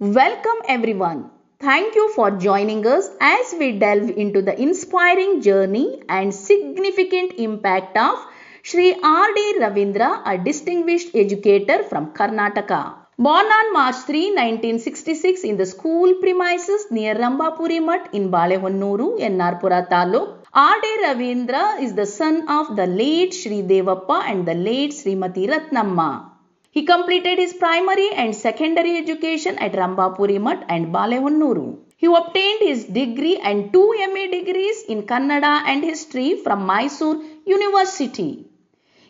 Welcome everyone. Thank you for joining us as we delve into the inspiring journey and significant impact of Sri R.D. Ravindra, a distinguished educator from Karnataka. Born on March 3, 1966 in the school premises near Rambapuri Mutt in Balehonnuru, Ennarpura Taluk, R.D. Ravindra is the son of the late Sri Devappa and the late Srimati Ratnamma. He completed his primary and secondary education at Rambapuri Mutt and Balehonnuru. He obtained his degree and 2 MA degrees in Kannada and History from Mysore University.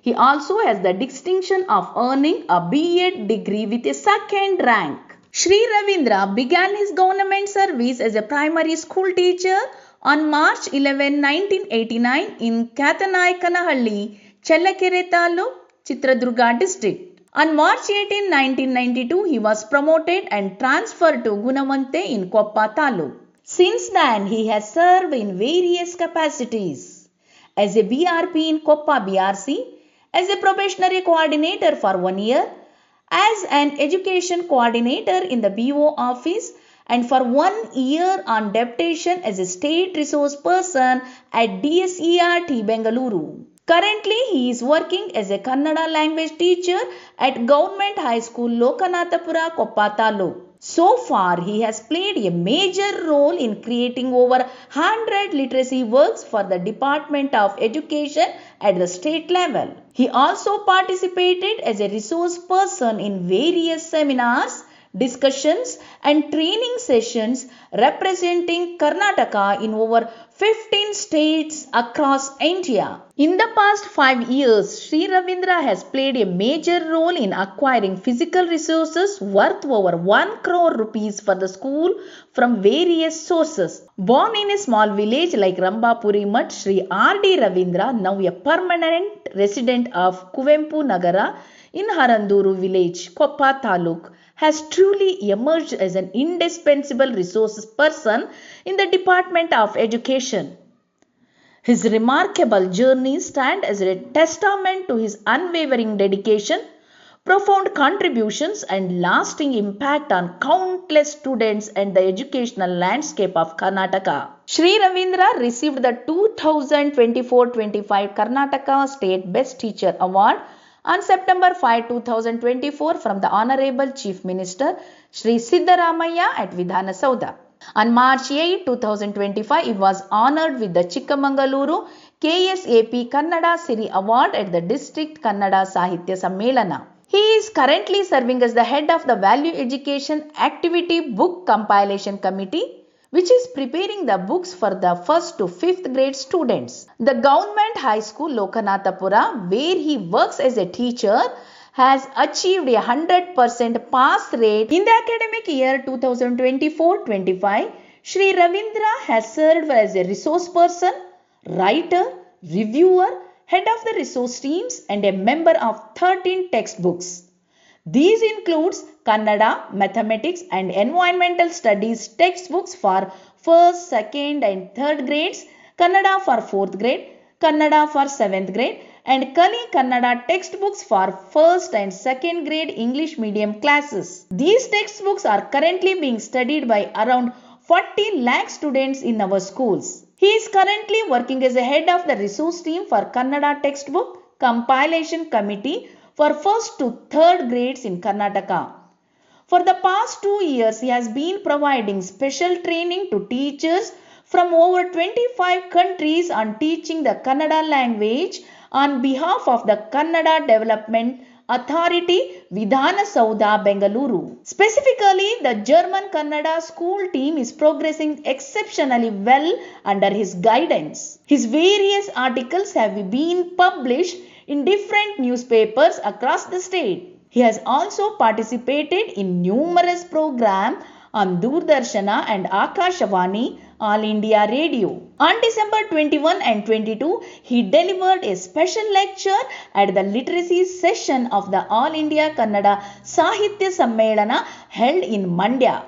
He also has the distinction of earning a B.Ed degree with a second rank. Sri Ravindra began his government service as a primary school teacher on March 11, 1989 in Kathanayakanahalli, Chellakere Taluk, Chitradurga district. On March 18, 1992, he was promoted and transferred to Gunavante in Koppa Taluk. Since then, he has served in various capacities as a BRP in Koppa BRC, as a probationary coordinator for 1 year, as an education coordinator in the BO office, and for 1 year on deputation as a state resource person at DSERT Bengaluru. Currently, he is working as a Kannada language teacher at Government High School Lokanathapura, Koppa Taluk. So far, he has played a major role in creating over 100 literacy works for the Department of Education at the state level. He also participated as a resource person in various seminars, discussions and training sessions representing Karnataka in over 15 states across India. In the past 5 years, Sri Ravindra has played a major role in acquiring physical resources worth over 1 crore rupees for the school from various sources. Born in a small village like Rambapuri Mutt, Sri R.D. Ravindra, now a permanent resident of Kuvempu Nagara in Haranduru village, Koppa Taluk, has truly emerged as an indispensable resources person in the Department of Education. His remarkable journey stands as a testament to his unwavering dedication, profound contributions and lasting impact on countless students and the educational landscape of Karnataka. Sri Ravindra received the 2024-25 Karnataka State Best Teacher Award on September 5, 2024 from the Honorable Chief Minister Sri Siddaramaiah at Vidhana Soudha. On March 8, 2025, he was honored with the Chikkamangaluru KSAP Kannada Siri Award at the District Kannada Sahitya Sammelana. He is currently serving as the head of the Value Education Activity Book Compilation Committee, which is preparing the books for the 1st to 5th grade students. The Government High School Lokanathapura, where he works as a teacher, has achieved a 100% pass rate. In the academic year 2024-25, Sri Ravindra has served as a resource person, writer, reviewer, head of the resource teams and a member of 13 textbooks. These includes Kannada, Mathematics and Environmental Studies textbooks for 1st, 2nd and 3rd grades, Kannada for 4th grade, Kannada for 7th grade and Kali Kannada textbooks for 1st and 2nd grade English medium classes. These textbooks are currently being studied by around 40 lakh students in our schools. He is currently working as a head of the resource team for Kannada Textbook Compilation Committee for 1st to 3rd grades in Karnataka. For the past 2 years, he has been providing special training to teachers from over 25 countries on teaching the Kannada language on behalf of the Kannada Development Authority, Vidhana Soudha, Bengaluru. Specifically, the German Kannada school team is progressing exceptionally well under his guidance. His various articles have been published in different newspapers across the state. He has also participated in numerous programs on Doordarshana and Akashvani, All India Radio. On December 21 and 22, he delivered a special lecture at the literacy session of the All India Kannada Sahitya Sammelana held in Mandya.